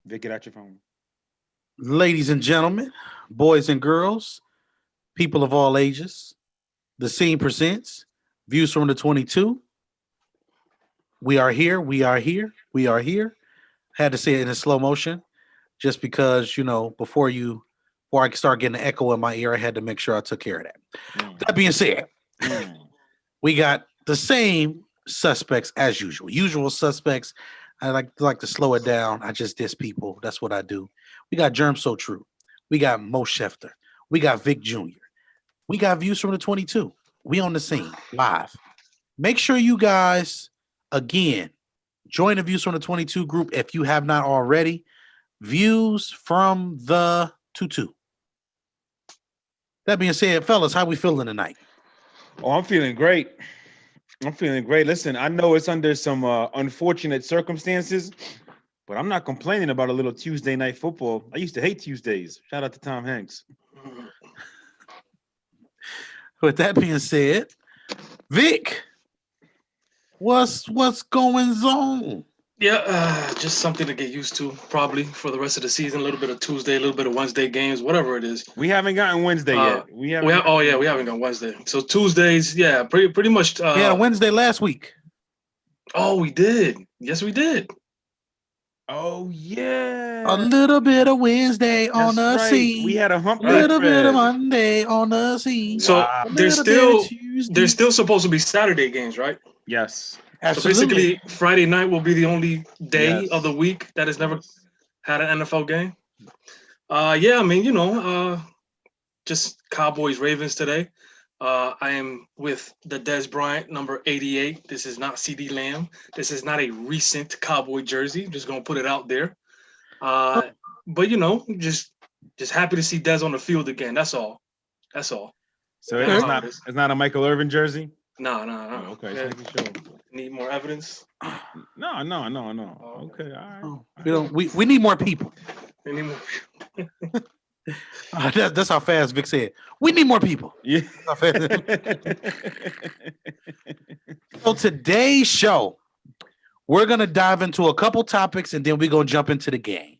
Vic, get out your phone. Ladies and gentlemen, boys and girls, people of all ages, the scene presents Views from the 22. We are here. We are here. We are here. Had to say it in slow motion just because, before I start getting an echo in my ear, I had to make sure I took care of that. Mm, That being said, mm. we got the same suspects as usual. Usual suspects. I like to slow it down. I just diss people. That's what I do. We got Germ So True. We got Mo Schefter. We got Vic Jr. We got Views from the 22. We on the scene live. Make sure you guys again join the Views from the 22 group if you have not already. Views from the 22. That being said, fellas, how we feeling tonight? Oh, I'm feeling great. I'm feeling great. Listen, I know it's under some unfortunate circumstances, but I'm not complaining about a little Tuesday night football. I used to hate Tuesdays. Shout out to Tom Hanks. With that being said, Vic, what's going on? Yeah, just something to get used to, probably for the rest of the season. A little bit of Tuesday, a little bit of Wednesday games, whatever it is. We haven't gotten Wednesday Uh, yet. We haven't. oh yeah, we haven't got Wednesday. So Tuesdays, yeah, pretty much. We had a Wednesday last week. Oh, we did. Yes, we did. Oh A yeah, little bit of Wednesday on that's the right. We scene. had a A hump day, little bit of Fred. Monday on the scene. So Wow. A little bit of there's Tuesday. still supposed to be Saturday games, right? Yes. So Absolutely. basically, Friday night will be the only day of the Yes. week that has never Yes. had an NFL game. Yeah, I mean, just Cowboys Ravens today. I am with the Des Bryant number 88. This is not CD Lamb. This is not a recent Cowboy jersey. Just gonna put it out there. Uh, but just happy to see Des on the field again. That's all. That's all. So You know it's Okay. how it not is. it's not a Michael Irvin jersey. No, no, Oh, no. okay. Just Yeah, making sure. need more evidence. No, no, no, no. Oh, okay. Okay, all right. Oh, All we right. don't. We need more people. Need more. That's how fast Vic said. We need more people. Yeah. That's how fast- So today's show, we're gonna dive into a couple topics and then we're gonna jump into the game.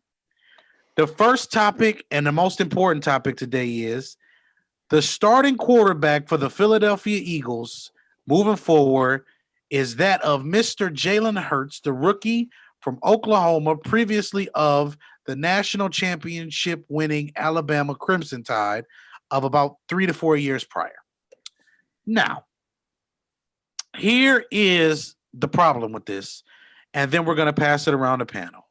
The first topic and the most important topic today is the starting quarterback for the Philadelphia Eagles moving forward is that of Mr. Jalen Hurts, the rookie from Oklahoma, previously of the national championship winning Alabama Crimson Tide of about 3 to 4 years prior. Now, here is the problem with this, and then we're going to pass it around the panel.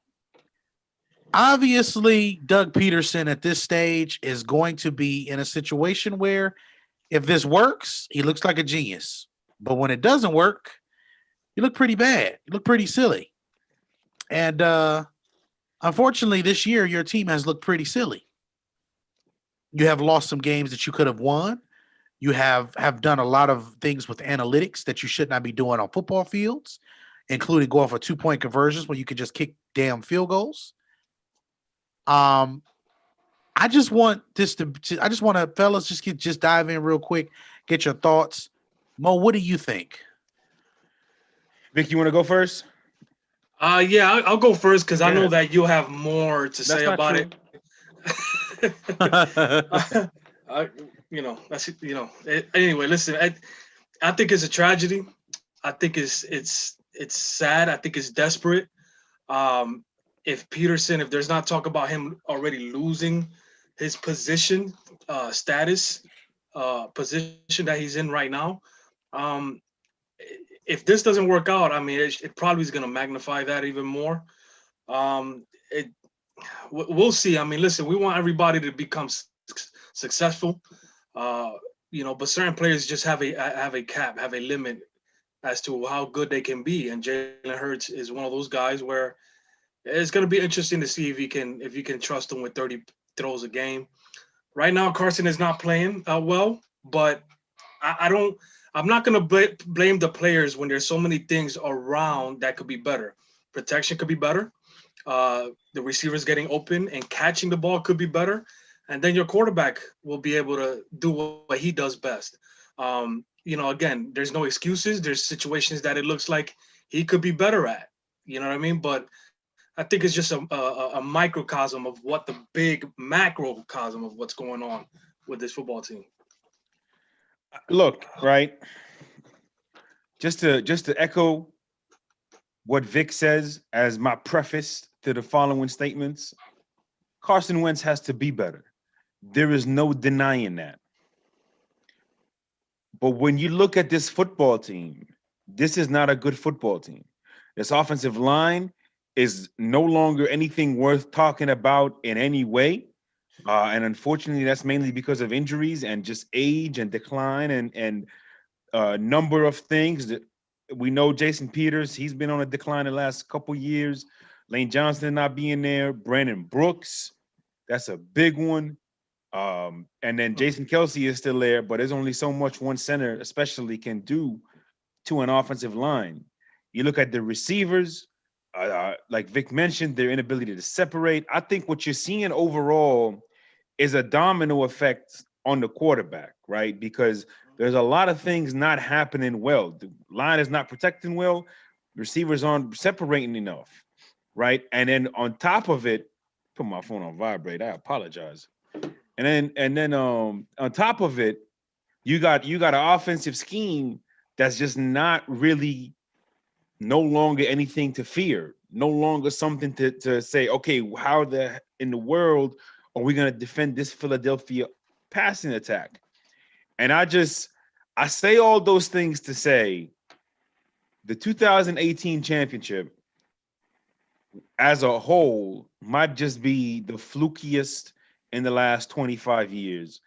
Obviously, Doug Peterson at this stage is going to be in a situation where if this works, he looks like a genius. But when it doesn't work, you look pretty bad. You look pretty silly. And unfortunately, this year, your team has looked pretty silly. You have lost some games that you could have won. You have done a lot of things with analytics that you should not be doing on football fields, including going for 2 point conversions when you could just kick damn field goals. Um, I just want I just want to, fellas, just dive in real quick, get your thoughts. Mo, what do you think? Vic, you want to go first? Yeah, I'll go first because Go I know ahead. that you'll have more to That's say not about true. it. I Anyway, listen. I think it's a tragedy. I think it's sad. I think it's desperate. Um, if Peterson, if there's not talk about him already losing his position, status, position that he's in right now, um, if this doesn't work out, I mean, it probably is going to magnify that even more. It we'll see. I mean, listen, we want everybody to become successful, uh, but certain players just have a cap, have a limit as to how good they can be. And Jalen Hurts is one of those guys where it's going to be interesting to see if you can trust him with 30 throws a game. Right now, Carson is not playing well, but I don't. I'm not going to blame the players when there's so many things around that could be better. Protection could be better. The receivers getting open and catching the ball could be better, and then your quarterback will be able to do what he does best. Again, there's no excuses. There's situations that it looks like he could be better at. You know what I mean? But I think it's just a microcosm of what the big macrocosm of what's going on with this football team. Look, right. Just to echo what Vic says as my preface to the following statements, Carson Wentz has to be better. There is no denying that. But when you look at this football team, this is not a good football team. This offensive line is no longer anything worth talking about in any way. And unfortunately, that's mainly because of injuries and just age and decline and number of things. That we know Jason Peters, he's been on a decline the last couple years. Lane Johnson not being there. Brandon Brooks, that's a big one. And then Jason Kelsey is still there, but there's only so much one center, especially, can do to an offensive line. You look at the receivers, like Vic mentioned, their inability to separate. I think what you're seeing overall is a domino effect on the quarterback, right? Because there's a lot of things not happening well. The line is not protecting well. Receivers aren't separating enough, right? And then on top of it, put my phone on vibrate. I apologize. And then on top of it, you got an offensive scheme that's just not really no longer anything to fear, no longer something to say, okay, how in the world are we going to defend this Philadelphia passing attack? And I say all those things to say the 2018 championship as a whole might just be the flukiest in the last 25 years.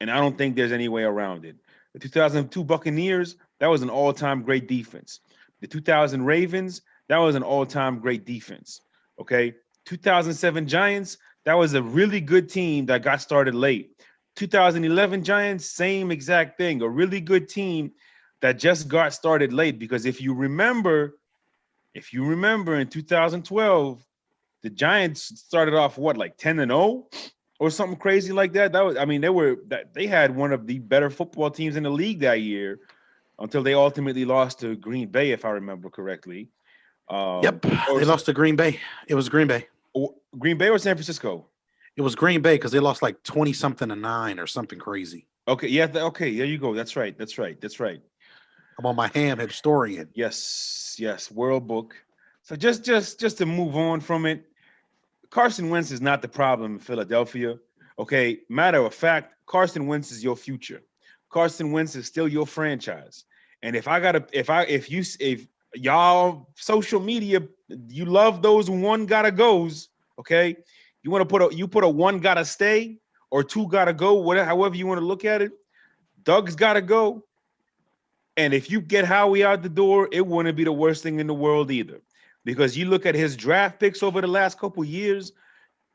And I don't think there's any way around it. The 2002 Buccaneers, that was an all-time great defense. The 2000 Ravens, that was an all-time great defense. Okay. 2007 Giants, that was a really good team that got started late. 2011 Giants, same exact thing, a really good team that just got started late. Because if you remember in 2012, the Giants started off like 10-0 or something crazy like that. They had one of the better football teams in the league that year until they ultimately lost to Green Bay, if I remember correctly. Yep, they lost to Green Bay. It was Green Bay. Green Bay or San Francisco? It was Green Bay because they lost like 20-something to 9 or something crazy. Okay, yeah, okay, there you go. That's right. I'm on my ham historian. Yes, World Book. So just to move on from it, Carson Wentz is not the problem in Philadelphia. Okay, matter of fact, Carson Wentz is your future. Carson Wentz is still your franchise. And if y'all social media, you love those one gotta goes, okay? You want to put a one gotta stay or two gotta go, whatever, however you want to look at it. Doug's gotta go. And if you get Howie out the door, it wouldn't be the worst thing in the world either. Because you look at his draft picks over the last couple years,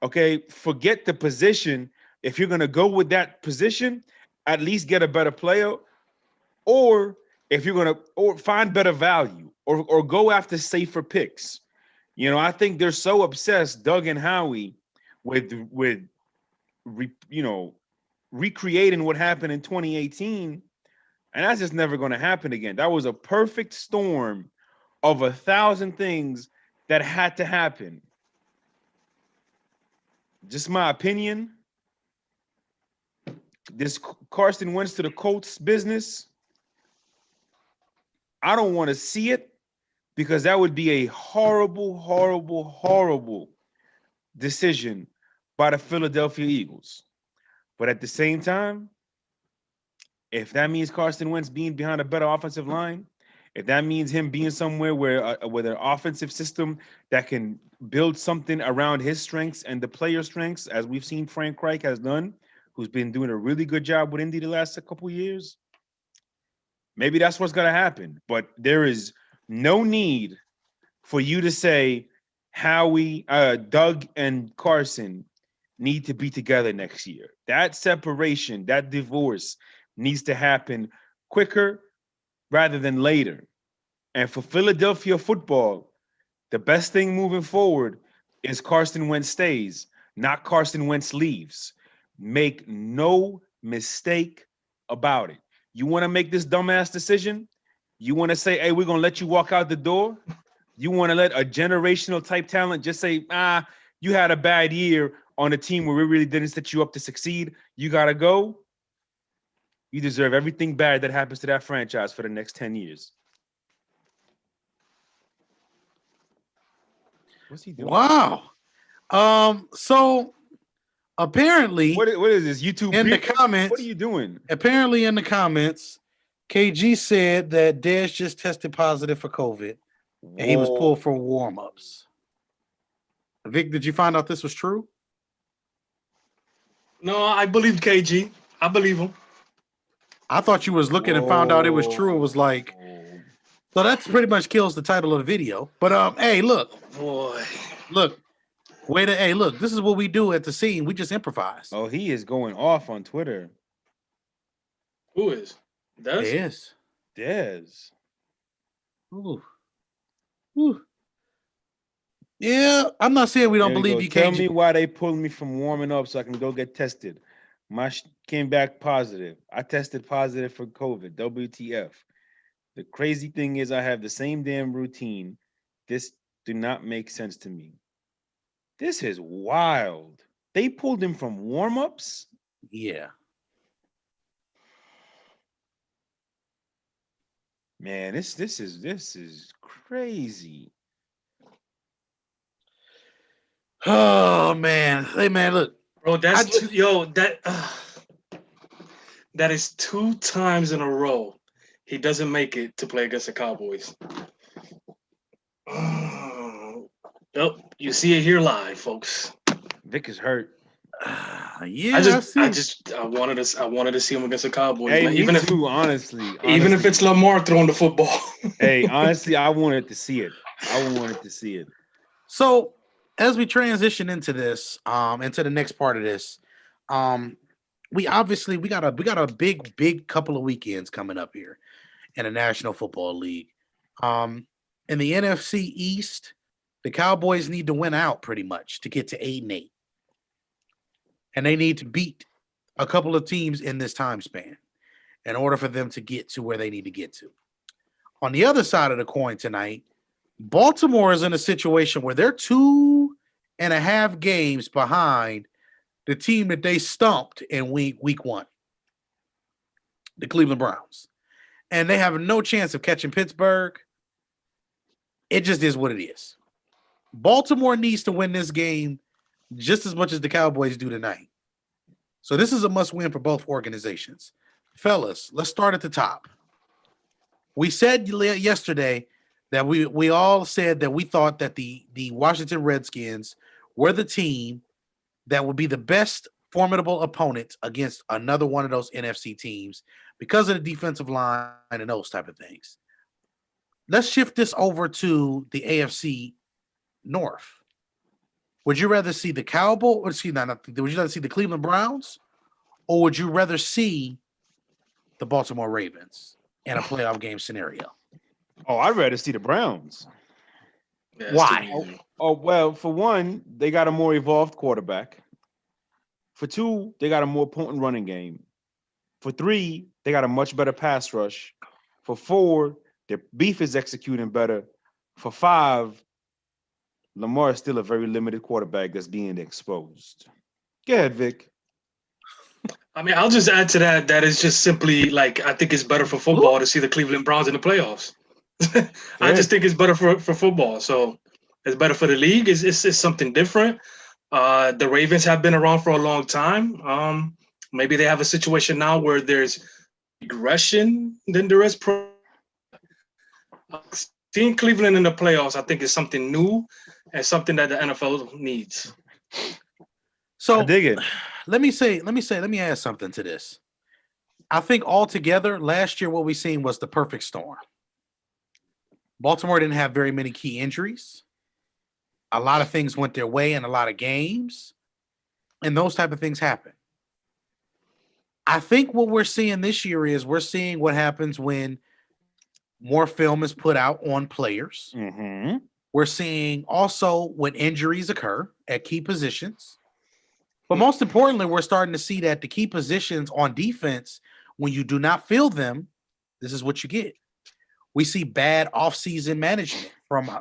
okay, forget the position. If you're going to go with that position, at least get a better player. Or if you're going to find better value or go after safer picks. You know, I think they're so obsessed, Doug and Howie, with recreating what happened in 2018. And that's just never going to happen again. That was a perfect storm of 1,000 things that had to happen. Just my opinion. This Carson Wentz to the Colts business, I don't want to see it because that would be a horrible, horrible, horrible decision by the Philadelphia Eagles. But at the same time, if that means Carson Wentz being behind a better offensive line, if that means him being somewhere where with an offensive system that can build something around his strengths and the player strengths, as we've seen Frank Reich has done, who's been doing a really good job with Indy the last couple of years, maybe that's what's going to happen. But there is no need for you to say Howie, Doug, and Carson need to be together next year. That separation, that divorce needs to happen quicker rather than later. And for Philadelphia football, the best thing moving forward is Carson Wentz stays, not Carson Wentz leaves. Make no mistake about it. You want to make this dumbass decision? You want to say, hey, we're going to let you walk out the door? You want to let a generational type talent just say, you had a bad year on a team where we really didn't set you up to succeed. You got to go. You deserve everything bad that happens to that franchise for the next 10 years. What's he doing? Wow. So apparently, What is this? YouTube in the Premium? comments, What are you doing? Apparently, in the comments, KG said that Dez just tested positive for COVID and he was pulled for warm-ups. Vic, did you find out this was true? No, I believe KG. I believe him. I thought you was looking and found out it was true. It was like, so that pretty much kills the title of the video. But hey, look, Boy, look, look, this is what we do at the scene. We just improvise. Oh, he is going off on Twitter. who is? Does? Yes. Dez. Ooh. Ooh. Yeah, I'm not saying we don't believe you, Tell KG. me why they pulled me from warming up so I can go get tested. My came back positive. I tested positive for COVID. WTF. The crazy thing is I have the same damn routine. This do not make sense to me. This is wild. They pulled him from warm-ups? Yeah. Man, this is crazy. Oh man. Hey man, look. Bro, that is 2 times in a row he doesn't make it to play against the Cowboys. Yep, you see it here live, folks. Vic is hurt. Yeah, I wanted to see him against the Cowboys. Hey, man. me too, honestly. Even if it's Lamar throwing the football. Hey, honestly, I wanted to see it. So as we transition into this, into the next part of this, we got a big couple of weekends coming up here in the National Football League. In the NFC East, the Cowboys need to win out pretty much to get to 8-8. And they need to beat a couple of teams in this time span in order for them to get to where they need to get to. On the other side of the coin tonight, Baltimore is in a situation where they're 2.5 games behind the team that they stumped in week 1, the Cleveland Browns. And they have no chance of catching Pittsburgh. It just is what it is. Baltimore needs to win this game just as much as the Cowboys do tonight. So this is a must-win for both organizations. Fellas, let's start at the top. We said yesterday that we all said that we thought that the Washington Redskins were the team that would be the best formidable opponent against another one of those NFC teams because of the defensive line and those type of things. Let's shift this over to the AFC North. Would you rather see the Cowboys? Would you rather see the Cleveland Browns, or would you rather see the Baltimore Ravens in a playoff game scenario? Oh, I'd rather see the Browns. Yeah, why? Well, for one, they got a more evolved quarterback. For two, they got a more potent running game. For three, they got a much better pass rush. For four, their beef is executing better. For five, Lamar is still a very limited quarterback that's being exposed. Go ahead, Vic. I mean, I'll just add to that. That is just simply like I think it's better for football to see the Cleveland Browns in the playoffs. I just think it's better for football. So it's better for the league. It's something different. The Ravens have been around for a long time. Maybe they have a situation now where there's regression than there is seeing Cleveland in the playoffs, I think, is something new and something that the NFL needs. So I dig it. Let me add something to this. I think altogether, last year what we seen was the perfect storm. Baltimore didn't have very many key injuries. A lot of things went their way in a lot of games, and those type of things happen. I think what we're seeing this year is we're seeing what happens when more film is put out on players. Mm-hmm. We're seeing also when injuries occur at key positions. But most importantly, we're starting to see that the key positions on defense, when you do not fill them, this is what you get. we see bad offseason management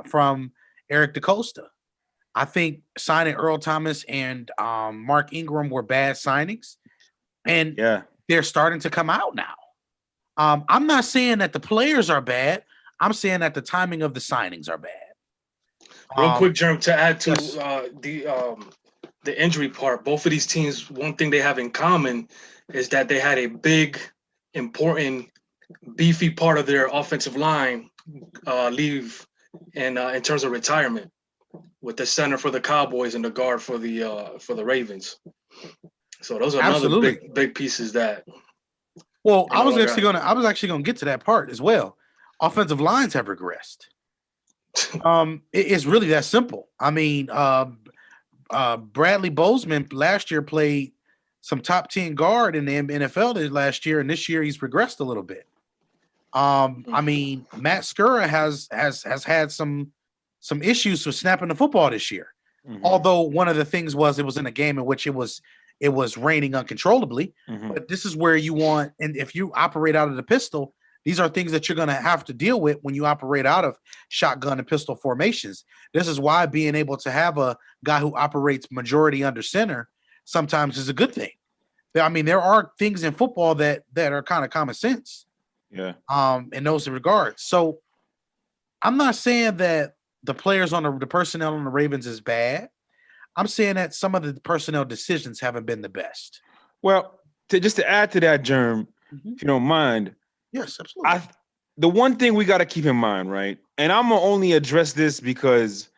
from Eric DaCosta. I think signing Earl Thomas and Mark Ingram were bad signings, and they're starting to come out now. I'm not saying that the players are bad. I'm saying that the timing of the signings are bad. Real quick, Jerm, to add to yes. The injury part, both of these teams, one thing they have in common is that they had a big, important, beefy part of their offensive line leave in terms of retirement, with the center for the Cowboys and the guard for the Ravens. So those are another big pieces that. Well, I was actually gonna get to that part as well. Offensive lines have regressed. It's really that simple. I mean, Bradley Bozeman last year played some top 10 guard in the NFL last year, and this year he's regressed a little bit. I mean, Matt Skura has had some issues with snapping the football this year. Mm-hmm. Although one of the things was it was in a game in which it was raining uncontrollably. Mm-hmm. But this is where you want, and if you operate out of the pistol, these are things that you're going to have to deal with when you operate out of shotgun and pistol formations. This is why being able to have a guy who operates majority under center sometimes is a good thing. I mean, there are things in football that are kind of common sense. Yeah. In those regards. So I'm not saying that the players on the personnel on the Ravens is bad. I'm saying that some of the personnel decisions haven't been the best. Well, just to add to that, Germ, if you don't mind. Yes, absolutely. The one thing we got to keep in mind, right? And I'm going to only address this because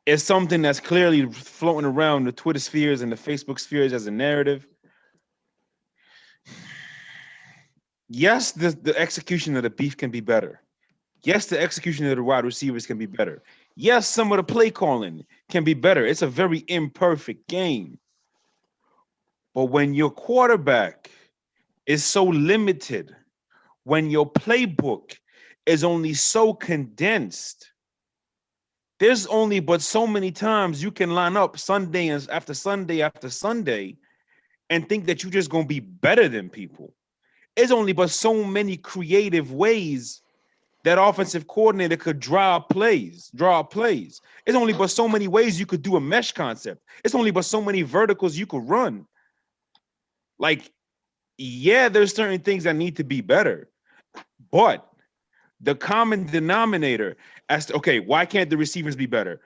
it's something that's clearly floating around the Twitter spheres and the Facebook spheres as a narrative. Yes, the execution of the beef can be better. Yes, the execution of the wide receivers can be better. Yes, some of the play calling can be better. It's a very imperfect game. But when your quarterback is so limited, when your playbook is only so condensed, there's only but so many times you can line up Sunday after Sunday after Sunday and think that you're just going to be better than people. There's only but so many creative ways that offensive coordinator could draw plays. It's only but so many ways you could do a mesh concept. It's only but so many verticals you could run. Like, yeah, there's certain things that need to be better, but the common denominator as to, okay, why can't the receivers be better?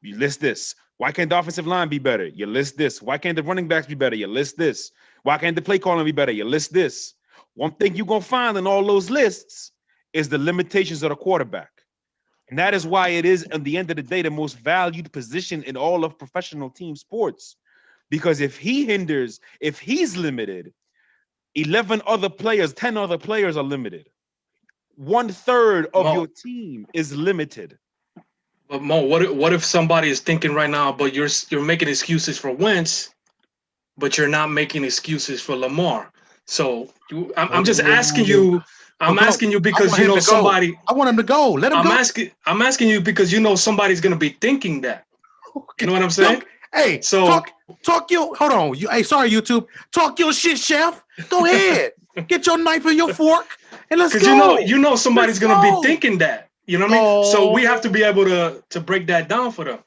You list this. Why can't the offensive line be better? You list this. Why can't the running backs be better? You list this. Why can't the play calling be better? You list this. One thing you're going to find in all those lists is the limitations of the quarterback. And that is why it is, at the end of the day, the most valued position in all of professional team sports. Because if he's limited, 10 other players are limited. 1/3 of your team is limited. But Mo, what if somebody is thinking right now, but you're making excuses for Wentz, but you're not making excuses for Lamar? So I'm just asking you. I'm asking you because you know somebody. I want him to go. Let him go. I'm asking you because you know somebody's gonna be thinking that. You know what I'm saying? Hey, so talk your. Hold on. Sorry, YouTube. Talk your shit, chef. Go ahead. Get your knife and your fork and let's go. Because you know somebody's gonna be thinking that. You know what I mean? So we have to be able to break that down for them.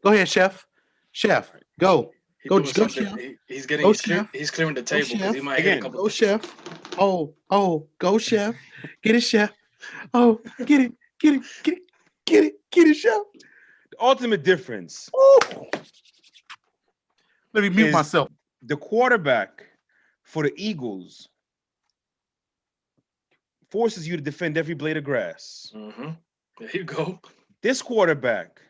Go ahead, chef. Chef, go. Go, chef. He's clearing the table because he might hit a couple. Go, chef. Oh, go, chef. Get it, chef. Oh, get it, chef. The ultimate difference. Ooh. Let me mute myself. The quarterback for the Eagles forces you to defend every blade of grass. Mm-hmm. There you go. This quarterback,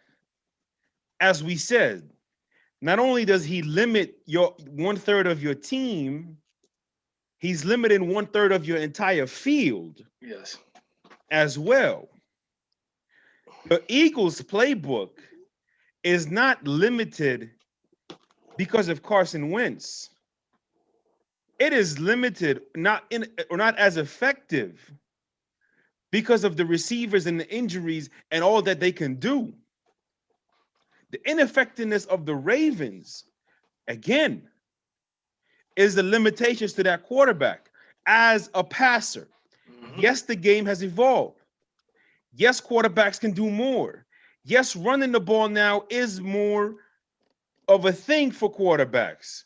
as we said, not only does he limit your 1/3 of your team, he's limiting 1/3 of your entire field. Yes. As well. The Eagles playbook is not limited because of Carson Wentz. It is limited, not as effective because of the receivers and the injuries and all that they can do. The ineffectiveness of the Ravens, again, is the limitations to that quarterback as a passer. Mm-hmm. Yes, the game has evolved. Yes, quarterbacks can do more. Yes, running the ball now is more of a thing for quarterbacks.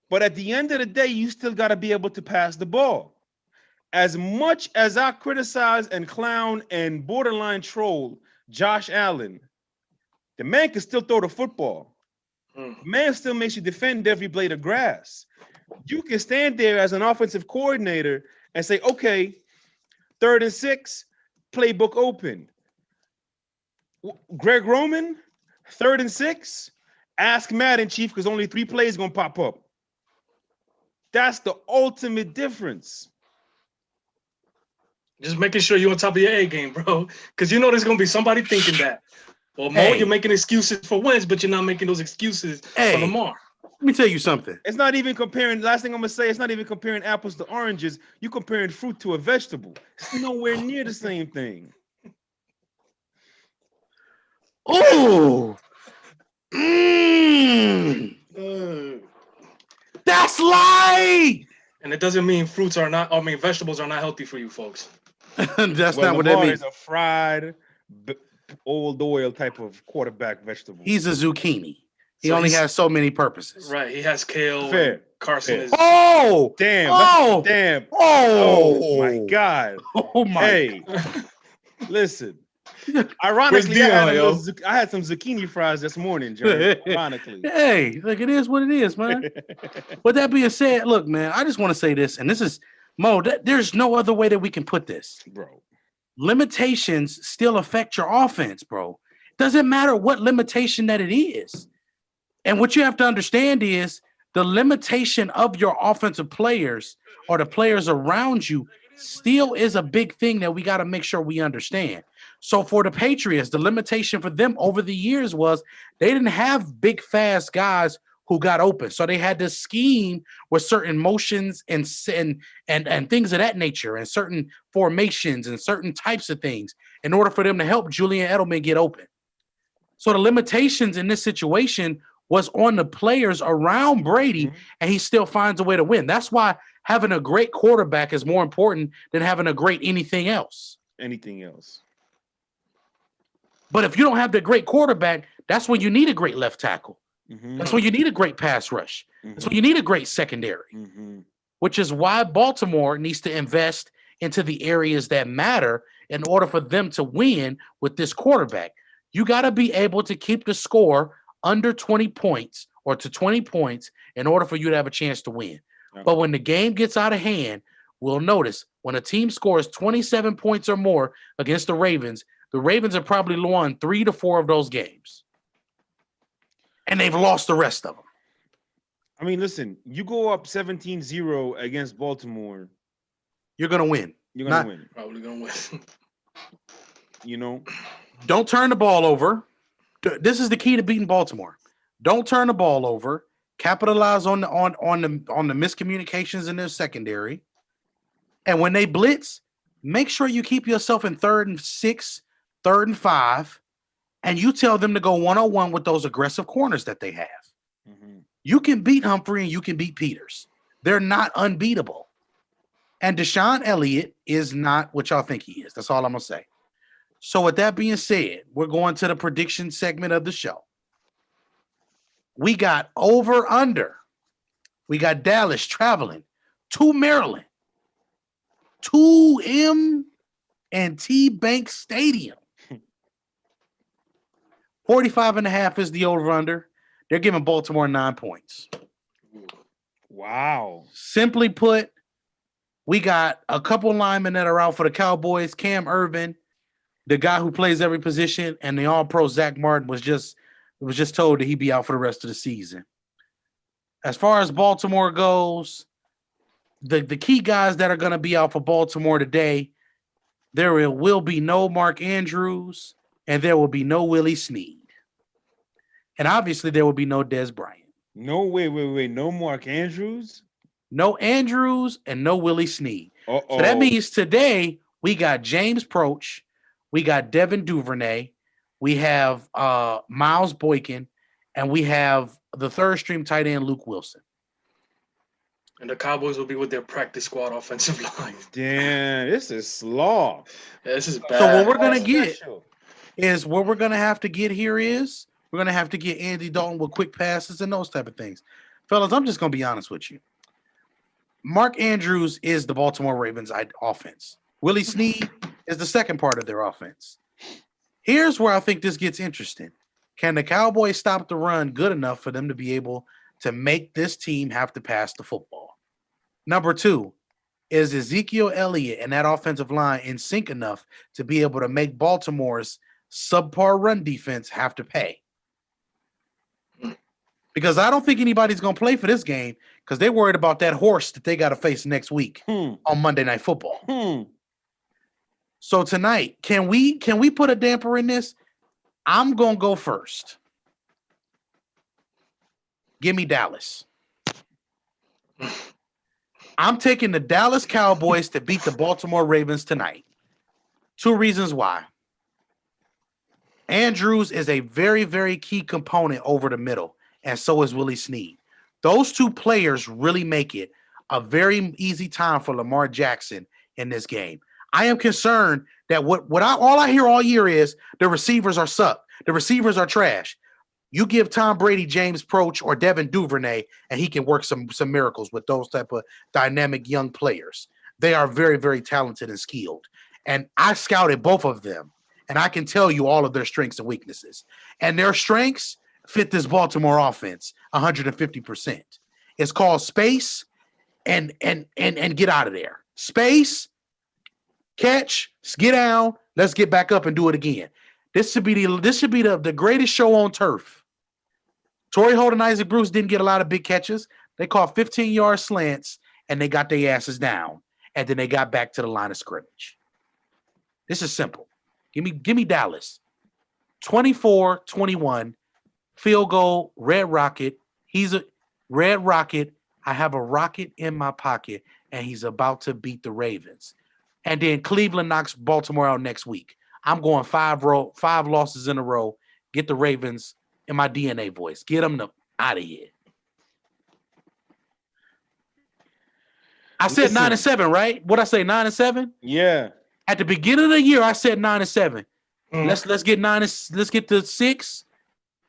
But at the end of the day, you still got to be able to pass the ball. As much as I criticize and clown and borderline troll Josh Allen, the man can still throw the football. The man still makes you defend every blade of grass. You can stand there as an offensive coordinator and say, okay, 3rd and 6, playbook open. Greg Roman, 3rd and 6, ask Madden, Chief, because only 3 plays going to pop up. That's the ultimate difference. Just making sure you're on top of your A game, bro. Because you know there's going to be somebody thinking that. Well, Mo, you're making excuses for wins, but you're not making those excuses for Lamar. Let me tell you something. It's not even comparing, last thing I'm going to say, it's not even comparing apples to oranges. You're comparing fruit to a vegetable. It's nowhere near the same thing. Oh, that's light. And it doesn't mean vegetables are not healthy for you folks. That's not what that means. Is a fried, old oil type of quarterback vegetable. He's a zucchini. He only has so many purposes. Right. He has kale. Fair. Carson is. Oh, damn. Oh, damn. Oh, my God. Oh my. Hey, listen. Ironically, I had some zucchini fries this morning, Jerry. Ironically. Hey, look, it is what it is, man. With that being said, look, man, I just want to say this, and this is Mo. There's no other way that we can put this, bro. Limitations still affect your offense, bro. Doesn't matter what limitation that it is. And what you have to understand is the limitation of your offensive players or the players around you still is a big thing that we got to make sure we understand. So for the Patriots, the limitation for them over the years was they didn't have big, fast guys who got open. So they had to scheme with certain motions and things of that nature and certain formations and certain types of things in order for them to help Julian Edelman get open. So the limitations in this situation was on the players around Brady, and he still finds a way to win. That's why having a great quarterback is more important than having a great anything else. Anything else. But if you don't have the great quarterback, that's when you need a great left tackle. Mm-hmm. That's when you need a great pass rush. Mm-hmm. That's when you need a great secondary, which is why Baltimore needs to invest into the areas that matter in order for them to win with this quarterback. You got to be able to keep the score under 20 points or to 20 points in order for you to have a chance to win. Okay. But when the game gets out of hand, we'll notice when a team scores 27 points or more against the Ravens have probably won 3 to 4 of those games. And they've lost the rest of them. I mean, listen, you go up 17-0 against Baltimore. You're going to win. You're going to win. Probably going to win. You know? Don't turn the ball over. This is the key to beating Baltimore. Don't turn the ball over. Capitalize on the miscommunications in their secondary. And when they blitz, make sure you keep yourself in 3rd and 6, 3rd and 5, and you tell them to go 1-on-1 with those aggressive corners that they have. Mm-hmm. You can beat Humphrey and you can beat Peters. They're not unbeatable. And Deshaun Elliott is not what y'all think he is. That's all I'm going to say. So with that being said, we're going to the prediction segment of the show. We got over under. We got Dallas traveling to Maryland, to M&T Bank Stadium. 45.5 is the over under. They're giving Baltimore 9 points. Wow. Simply put, we got a couple linemen that are out for the Cowboys. Cam Irvin, the guy who plays every position, and the all-pro Zach Martin was just told that he'd be out for the rest of the season. As far as Baltimore goes, the key guys that are going to be out for Baltimore today, there will be no Mark Andrews, and there will be no Willie Snead. And obviously, there will be no Des Bryant. No, wait. No Mark Andrews? No Andrews and no Willie Snead. So that means today we got James Proch, we got Devin Duvernay, we have Miles Boykin, and we have the third string tight end Luke Wilson. And the Cowboys will be with their practice squad offensive line. Damn, this is slaw. Yeah, this is So what bad. we're gonna Slaw get special. is what we're gonna have to get here is we're gonna have to get Andy Dalton with quick passes and those type of things. Fellas, I'm just gonna be honest with you. Mark Andrews is the Baltimore Ravens offense. Willie Snead is the second part of their offense. Here's where I think this gets interesting. Can the Cowboys stop the run good enough for them to be able to make this team have to pass the football? Number two, is Ezekiel Elliott and that offensive line in sync enough to be able to make Baltimore's subpar run defense have to pay? Because I don't think anybody's going to play for this game because they're worried about that horse that they got to face next week on Monday Night Football. So tonight, can we put a damper in this? I'm going to go first. Give me Dallas. I'm taking the Dallas Cowboys to beat the Baltimore Ravens tonight. Two reasons why. Andrews is a very, very key component over the middle, and so is Willie Snead. Those two players really make it a very easy time for Lamar Jackson in this game. I am concerned that all I hear all year is the receivers are suck. The receivers are trash. You give Tom Brady James Proche or Devin Duvernay, and he can work some miracles with those type of dynamic young players. They are very, very talented and skilled. And I scouted both of them, and I can tell you all of their strengths and weaknesses. And their strengths fit this Baltimore offense 150%. It's called space and get out of there. Space, catch, get down, let's get back up and do it again. This should be the greatest show on turf. Torrey Holt and Isaac Bruce didn't get a lot of big catches. They caught 15-yard slants, and they got their asses down. And then they got back to the line of scrimmage. This is simple. Give me Dallas. 24-21, field goal, Red Rocket. He's a Red Rocket. I have a rocket in my pocket, and he's about to beat the Ravens. And then Cleveland knocks Baltimore out next week. I'm going 5 losses in a row. Get the Ravens in my DNA voice. Get them out of here. I said 9-7, right? What I say, 9-7? Yeah. At the beginning of the year, I said 9-7. Let's get 9. Let's get to 6,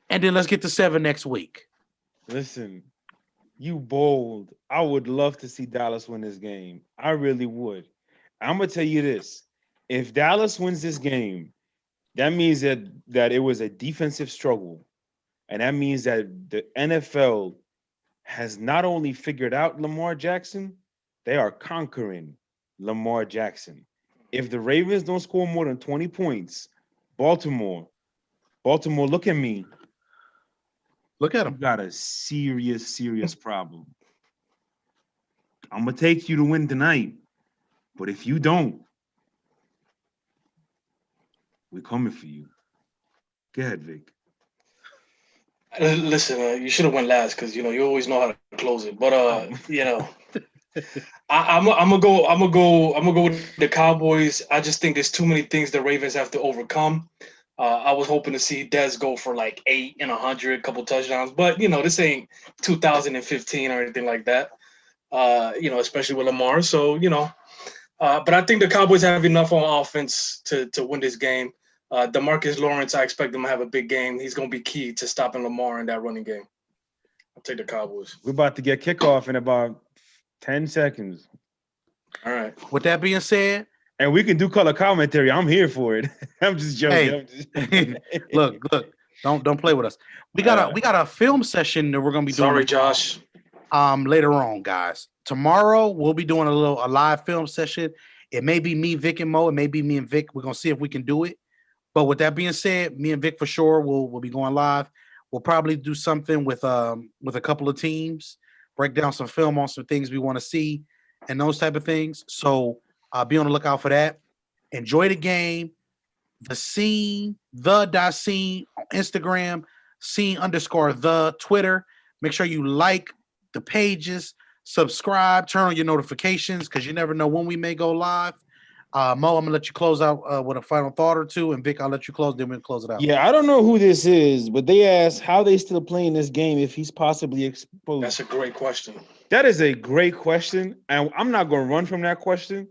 and then let's get to 7 next week. Listen, you bold. I would love to see Dallas win this game. I really would. I'm gonna tell you this: if Dallas wins this game, that means that it was a defensive struggle, and that means that the NFL has not only figured out Lamar Jackson, they are conquering Lamar Jackson. If the Ravens don't score more than 20 points, Baltimore, look at me. Look at You them. got a serious problem. I'm gonna take you to win tonight, but if you don't, we're coming for you. Go ahead, Vic. Listen, you should have went last because you always know how to close it. But I'm gonna go with the Cowboys. I just think there's too many things the Ravens have to overcome. I was hoping to see Dez go for like 8 and 100, couple touchdowns, but this ain't 2015 or anything like that. Especially with Lamar. So but I think the Cowboys have enough on offense to win this game. DeMarcus Lawrence, I expect him to have a big game. He's going to be key to stopping Lamar in that running game. I'll take the Cowboys. We're about to get kickoff in about 10 seconds. All right. With that being said, and we can do color commentary. I'm here for it. I'm just joking. Hey, look, don't play with us. We got a film session that we're going to be doing. Sorry, Josh. Later on, guys. Tomorrow we'll be doing a live film session. It may be me, Vic, and Mo. It may be me and Vic. We're gonna see if we can do it. But with that being said, me and Vic for sure will be going live. We'll probably do something with a couple of teams, break down some film on some things we want to see and those type of things. So be on the lookout for that. Enjoy the game. The scene, the.scene on Instagram, scene_the Twitter. Make sure you like the pages, subscribe, turn on your notifications because you never know when we may go live. Mo, I'm gonna let you close out with a final thought or two, and Vic, I'll let you close. Then we'll close it out. Yeah, I don't know who this is, but they asked how they still playing this game if he's possibly exposed. That's a great question. That is a great question, and I'm not going to run from that question.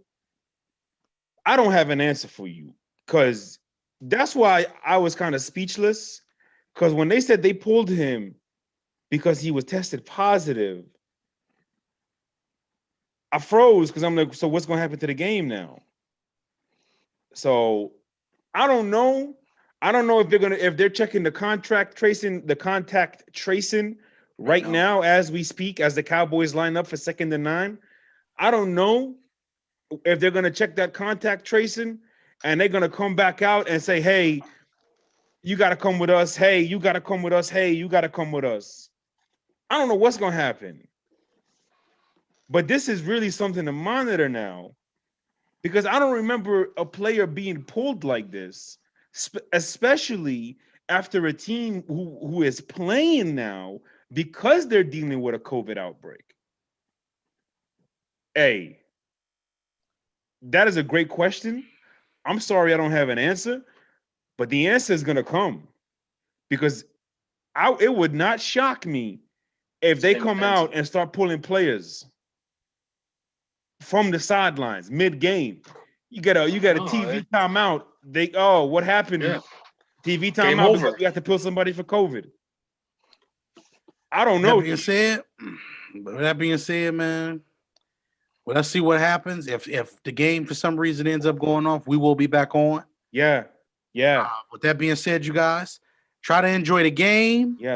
I don't have an answer for you because that's why I was kind of speechless. Because when they said they pulled him because he was tested positive, I froze because I'm like, so what's going to happen to the game now? So I don't know. I don't know if they're checking the contact tracing right now as we speak, as the Cowboys line up for 2nd and 9. I don't know if they're gonna check that contact tracing and they're gonna come back out and say, hey, you gotta come with us. Hey, you gotta come with us. Hey, you gotta come with us. I don't know what's gonna happen. But this is really something to monitor now. Because I don't remember a player being pulled like this, especially after a team who is playing now because they're dealing with a COVID outbreak. Hey, that is a great question. I'm sorry I don't have an answer, but the answer is going to come because it would not shock me if they come out and start pulling players from the sidelines mid-game. You get a TV timeout. What happened? Yeah. TV timeout because we have to pull somebody for COVID. I don't know. That being said, man, well, let's see what happens. If the game for some reason ends up going off, we will be back on. Yeah. With that being said, you guys, try to enjoy the game. Yeah.